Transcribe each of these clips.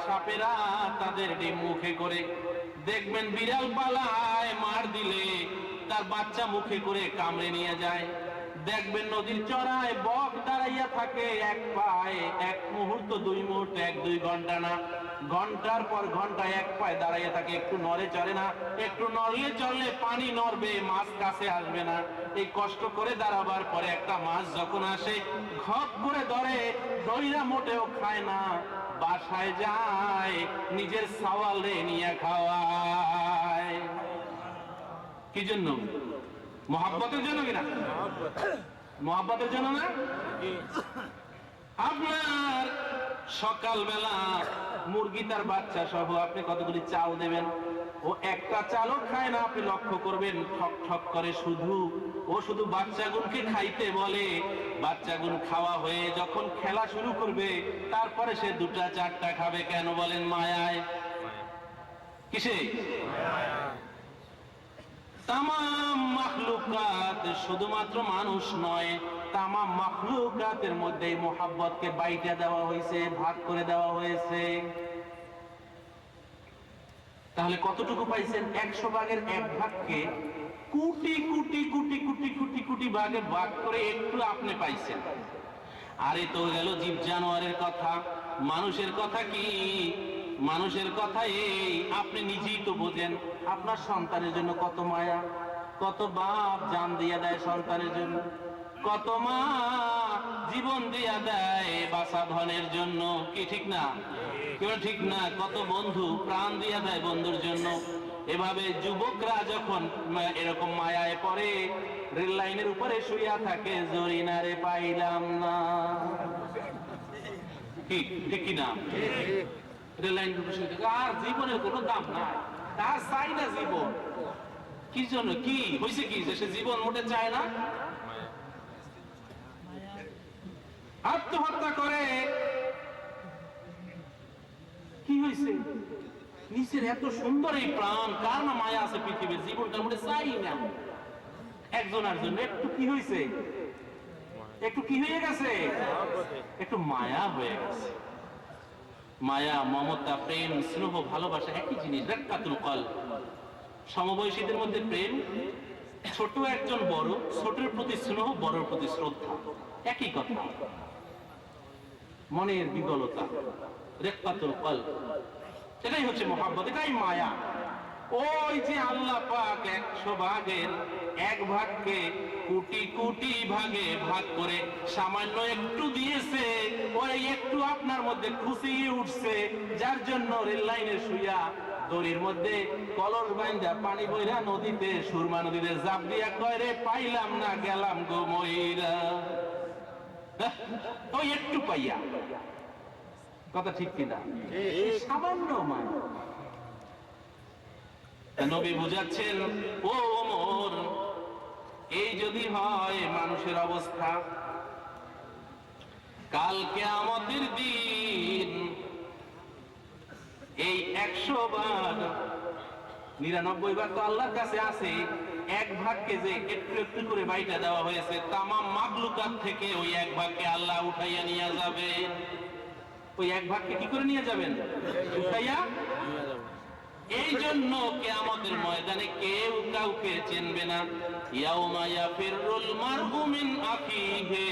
সাপেরা তাদের ডিম মুখে করে। দেখবেন বিড়াল পালায় মার দিলে তার বাচ্চা মুখে করে কামড়ে নিয়ে যায়। দেখবেন নদীর চড়ায় বক দাঁড়াইয়া থাকে এক পায়ে, এক মুহূর্ত, 2 মুহূর্ত, 1-2 ঘন্টা না, ঘন্টার পর ঘন্টা এক পায়ে দাঁড়াইয়া থাকে, একটু নড়ে চড়ে না। একটু নড়লে চললে পানি নড়বে, মাছ কাছে আসবে না। এই কষ্ট করে দাঁড়াবার পরে একটা মাছ যখন আসে, ঘপ করে ধরে, দইরা মোটেও খায় না, বাসায় যায়, নিজের সাওয়ালে নিয়ে খাওয়ায়। কি জন্য? মহব্বতের জন্য কিনা? মহব্বতের জন্য না? আপনার সকালবেলা মুরগি তার বাচ্চা সহ আপনি কতগুলি চাল দেবেন, ও একটা চালও খায় না। আপনি লক্ষ্য করবেন ঠক ঠক করে শুধু বাচ্চাগুনকে খাইতে বলে। বাচ্চাগুন খাওয়া হয়ে যখন খেলা শুরু করবে, তারপরে সে 2টা-4টা খাবে। কেন বলেন? মায়ায়। কিসে? তামাম মাখলুকাত, শুধুমাত্র মানুষ নয়, তামাম মাখলুকাতের মধ্যে মোহাব্বতকে বাইটা দেওয়া হয়েছে, ভাগ করে দেওয়া হয়েছে। তাহলে কতটুকু পাইছেন? 100 ভাগের 1 ভাগকে কোটি কোটি কোটি কোটি কোটি কোটি ভাগে ভাগ করে একটু আপনি পাইছেন। আর এ তো গেল জীব জানোয়ারের কথা। মানুষের কথা কি? মানুষের কথা এই, আপনি নিজেই তো বোঝেন, আপনার সন্তানের জন্য কত মায়া, কত বাপ জান দিয়া দেয় সন্তানের জন্য, কত মা জীবন দিয়া দেয় বাসা ধনের জন্য। কি ঠিক না? কেউ ঠিক না? কত বন্ধু প্রাণ দিয়া দেয় বন্ধুর জন্য। এভাবে যুবকরা যখন এরকম মায়ায় পড়ে, রেল লাইনের উপরে শুইয়া থাকে, জরিনারে পাইলাম না। কি ঠিক কিনা? রেল লাইনের উপরে শুয়ে থাকে, আর জীবনের কোনো দাম নাই, তার চাই না জীবন। কি জন্য? কি হয়েছে? কি যে সে জীবন মোটে চায় না? আত্মহত্যা করে। কি হয়েছে? নিচের এত সুন্দর এই প্রাণ, কার না মায়া আছে পৃথিবীর? জীবনটার মধ্যে চাই না। একজনের জন্য একটু কি হয়েছে? একটু কি হয়ে গেছে? একটু মায়া হয়ে গেছে। মায়া, মমতা, প্রেম, স্নেহ, ভালোবাসা একই জিনিস। রাক্কাতুল কলব। সমবয়সীদের মধ্যে প্রেম, ছোট একজন বড়, ছোটের প্রতি স্নেহ, বড়র প্রতি শ্রদ্ধা, একই কথা। মনের বিকলতা, রাক্কাতুল কলব, এটাই হচ্ছে মহব্বত, এটাই মায়া। ওই যে আল্লাহ পাক 100 ভাগের 1 ভাগকে কোটি কোটি ভাগে ভাগ করে সামান্য একটু দিয়েছে। ওই একটু আপনার মধ্যে খুশি উঠছে, যার জন্য রেল লাইনে শুইয়া দড়ির মধ্যে কলস বাইন্ধা পানি বইরা নদীতে, সুরমা নদীতে জাপ দিয়া কয়, রে পাইলাম না, গেলাম গো মইরা। ওই একটু পাইয়া। কথা ঠিক কিনা? সামান্য মায়া। নবী বুঝাচ্ছেন, ও ওমর, এই যদি হয় মানুষের অবস্থা, কাল কিয়ামতের দিন এই 100 ভাগ, 99 ভাগ তো আল্লাহর কাছে আছে, 1 ভাগকে যে একটু একটু করে বাইটা দেওয়া হয়েছে, তামাম মাখলুকাত থেকে ওই 1 ভাগকে আল্লাহ উঠাইয়া নিয়ে যাবেন। ওই 1 ভাগকে কি করে নিয়ে যাবেন? উঠাইয়া। এই জন্য কিয়ামতের ময়দানে কেউ কাউকে চিনবে না। ইয়াউমা ইয়াফিরুল মারউ মিন আখিহি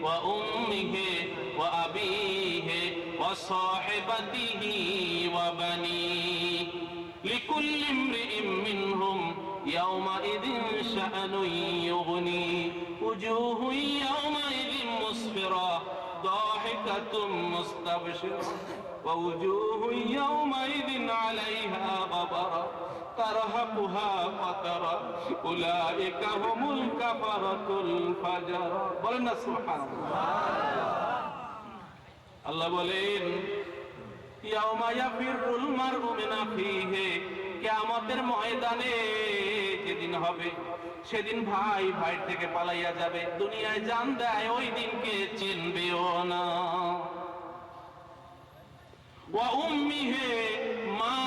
ওয়া উম্মিহি ওয়া আবিহি ওয়া সাহিবাতিহি ওয়া বানিহি লিকুল্লি ইমরিইম মিনহুম ইয়াউমাইযিন শাআনুন ইউগনি উজুহুন ইয়াউমাইযিন মুসফিরা দাহিকাতুম মুস্তাবশিরা ووجوه يومئذ عليها غبرة ترهقها قترة أولئك هم الكفرة الفجرة বলেন না সুবহানাল্লাহ। আল্লাহ বলেন, ইয়াউমা ইয়াফিরুল মারউ মিন আখিহি, কিয়ামতের ময়দানে যেদিন হবে, সেদিন ভাই ভাই থেকে পালাইয়া যাবে। দুনিয়ায় জান দেয়, ওই দিনকে চিনবেও না। ওয়া উম্মিহি, মা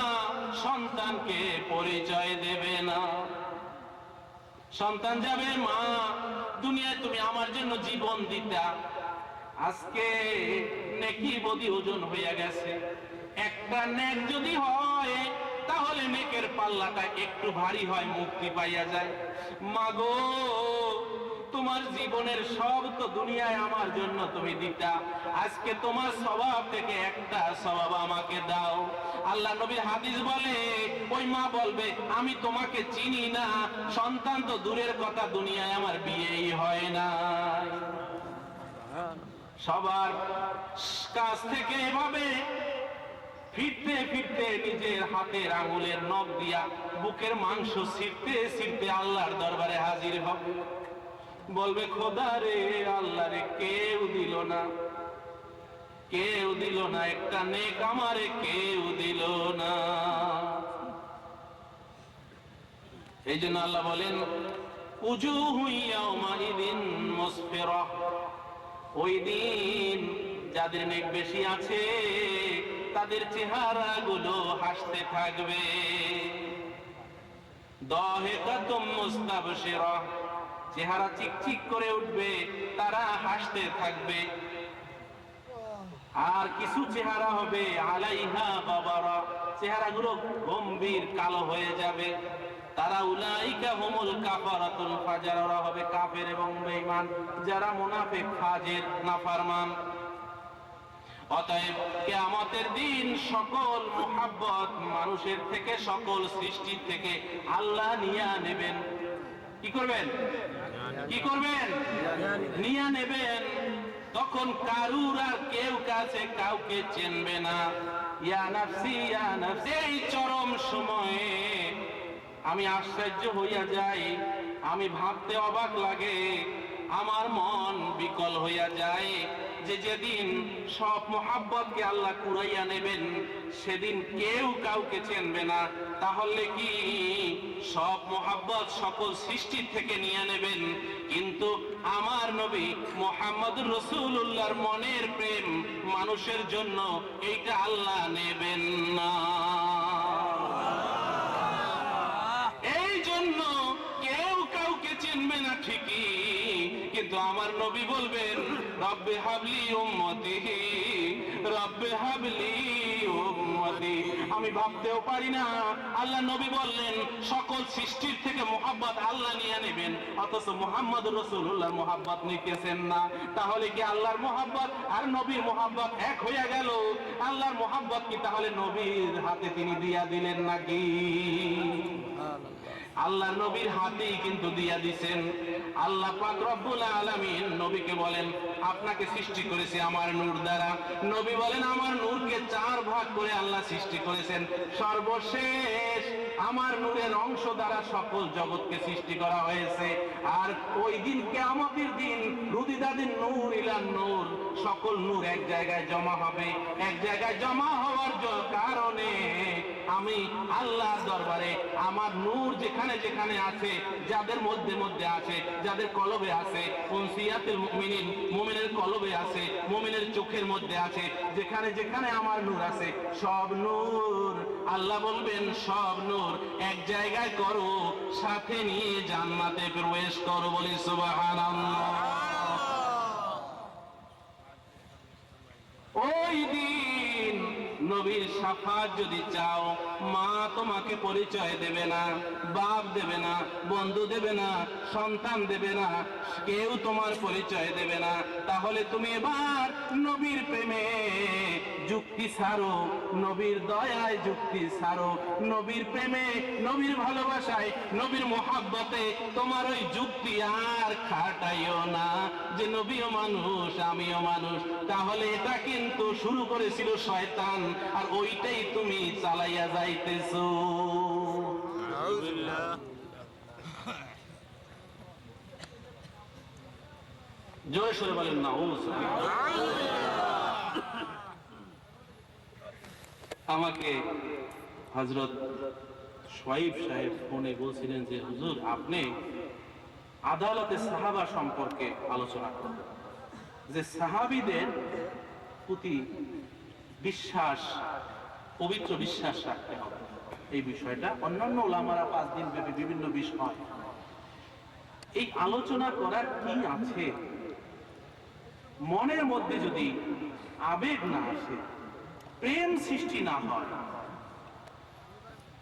সন্তানকে পরিচয় দেবে না। সন্তান যাবে, মা দুনিয়ায় তুমি আমার জন্য জীবন দিতা, আজকে নেকি বদি ওজন হইয়া গেছে, একটা নেক যদি হয় তাহলে নেকের পাল্লাটা একটু ভারী হয়, মুক্তি পাইয়া যায়। মাগো, তোমার জীবনের সব তো দুনিয়ায় আমার জন্য তুমি দিতা, আজকে তোমার স্বভাব থেকে একটা স্বভাব আমাকে দাও। আল্লাহ নবীর হাদিস বলে, ওই মা বলবে আমি তোমাকে চিনি না, সন্তান তো দূরের কথা, দুনিয়ায় আমার বিয়েই হয় না। সবার কাছ থেকে এভাবে ফিরতে ফিরতে নিজের হাতের আঙুলের নখ দিয়া বুকের মাংস ছিঁড়তে ছিঁড়তে আল্লাহর দরবারে হাজির হবে, বলবে খোদা রে, আল্লাহ রে, কেউ দিল না, কেউ দিল না, একটা নেক আমারে কেউ দিল না। এই জন্য আল্লাহ বলেন, উজুহু ইয়াউমাইদিন মুসফিরাহ, ওই দিন যাদের নেক বেশি আছে তাদের চেহারা গুলো হাসতে থাকবে। দাহিকাতুম মুস্তাবশিরাহ, চেহারা চিকচিক করে উঠবে, তারা হাসতে থাকবে। আর কিছু চেহারা হবে আলাইহা গাবারা, চেহারাগুলো গম্ভীর কালো হয়ে যাবে। তারা উলাইকা হুমুল কাফারাতুল ফাজার, ওরা হবে কাফের এবং বেঈমান, যারা মুনাফিক, ফাজির, নাফরমান। অতএব কিয়ামতের দিন সকল মুহাব্বত মানুষের থেকে, সকল সৃষ্টির থেকে আল্লাহ নিয়ে নেবেন। কি করবেন? কি করবেন? নিয়ে নেবেন। তখন কারুর আর কেউ কাছে কাউকে চিনবে না। ইয়া নাফসি ইয়া নাফসি, এই চরম সময়ে আমি আশ্চর্য হইয়া যাই, আমি ভাবতে অবাক লাগে, আমার মন বিকল হইয়া যায় যে যেদিন সব মোহাব্বতকে আল্লাহ কুড়াইয়া নেবেন সেদিন কেউ কাউকে চিনবে না। তাহলে কি সব মোহাব্বত সকল সৃষ্টির থেকে নিয়ে নেবেন, কিন্তু আমার নবী মুহাম্মদুর রাসূলুল্লাহর মনের প্রেম মানুষের জন্য এইটা আল্লাহ নেবেন না। এই জন্য কেউ কাউকে চিনবে না ঠিকই, কিন্তু আমার নবী বলবেন, রব্বে হাবলি উম্মতি, রব্বে হাবলি উম্মতি। আমি ভাবতেও পারি না, আল্লাহ নবী বললেন সকল সৃষ্টির থেকে মুহাব্বত আল্লাহ নিয়ে নেবেন, অথচ মুহাম্মদুর রাসূলুল্লাহর মুহাব্বত নিতেছেন না। তাহলে কি আল্লাহর মুহাব্বত আর নবীর মুহাব্বত এক হয়ে গেল? আল্লাহর মুহাব্বত কি তাহলে নবীর হাতে তিনি দিয়া দিলেন নাকি? আল্লাহ নবীর হাতেই কিন্তু দিয়া দিছেন। আল্লাহ পাক রব্বুল আলামিন নবীকে বলেন, আপনাকে সৃষ্টি করেছে আমার নূর দ্বারা। নবী বলেন, আমার নূরকে 4 ভাগ করে আল্লাহ সৃষ্টি করেছেন। সর্বশেষ আমার নূরের অংশ দ্বারা সকল জগৎকে সৃষ্টি করা হয়েছে। আর ওই দিন কিয়ামতের দিন রুদিদাদিন নূর ইলা নূর, সকল নূর এক জায়গায় জমা হবে। এক জায়গায় জমা হওয়ার কারণে আমি আল্লাহর দরবারে আমার নূর যেখানে যেখানে আছে, যাদের মধ্যে মধ্যে আছে, যাদের কলবে আছে, উনসিয়াতুল মুমিনিন, মুমিনের কলবে আছে, মুমিনের চোখের মধ্যে আছে, যেখানে যেখানে আমার নূর আছে, সব নূর আল্লাহ বলবেন সব নূর এক জায়গায় করো, সাথে নিয়ে জান্নাতে প্রবেশ করো। বলি সুবহানাল্লাহ। ওই দিন নবীর শাফাত যদি চাও, মা তোমাকে পরিচয় দেবে না, বাপ দেবে না, বন্ধু দেবে না, সন্তান দেবে না, কেউ তোমার পরিচয় দেবে না। তাহলে তুমি এবার নবীর প্রেমে যুক্তি ছাড়ো, নবীর দয়ায় যুক্তি ছাড়ো, নবীর প্রেমে, নবীর ভালোবাসায়, নবীর মোহাব্বতে তোমার ওই যুক্তি আর খাটাইও না যে নবীও মানুষ আমিও মানুষ। তাহলে এটা কিন্তু শুরু করেছিল শয়তান, আর ওইটাই তুমি চালাইয়া যাইতেছো। জোরে সরে বলেন না। আমাকে হযরত সোয়াইব সাহেব ফোনে বলছিলেন যে হুজুর, আপনি আদালতে সাহাবা সম্পর্কে আলোচনা করবেন, যে সাহাবীদের প্রতি বিশ্বাস, পবিত্র বিশ্বাস রাখতে হবে। এই বিষয়টা অন্যান্য ওলামারা 5 দিন ব্যাপী বিভিন্ন বিষয়, এই আলোচনা করার কি আছে? মনের মধ্যে যদি আবেগ না আসে, প্রেম সৃষ্টি না হয়,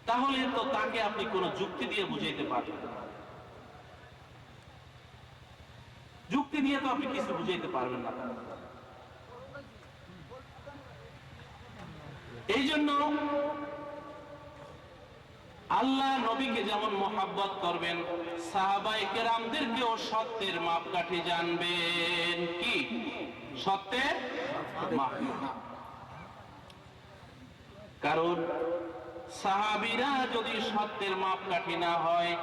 তাহলে তো তাকে আপনি কোনো যুক্তি দিয়ে বুঝাইতে পারবেন না। যুক্তি দিয়ে তো আপনি কিছু বুঝাইতে পারবেন না। এই জন্য আল্লাহ নবীকে যেমন মোহাব্বত করবেন, সাহাবায়ে কেরামদেরকেও সত্যের মাপকাঠি জানবেন। কি সত্যের মাপকাঠি? কারণ সাহাবীরা যদি সত্যের মাপকাঠি না হয়,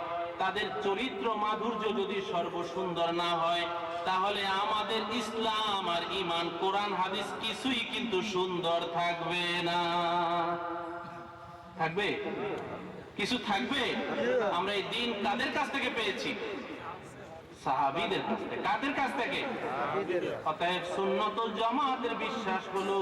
তাদের চরিত্র মাধুর্য যদি সর্বসুন্দর না হয়, তাহলে আমাদের ইসলাম আর ঈমান, কোরআন হাদিস কিছুই কিন্তু সুন্দর থাকবে না। থাকবে? কিছু থাকবে? আমরা এই দিন কাদের কাছ থেকে পেয়েছি? সাহাবীদের কাছ থেকে। কাদের কাছ থেকে? অতএব সুন্নাত ওয়াল জামাতের বিশ্বাস হলো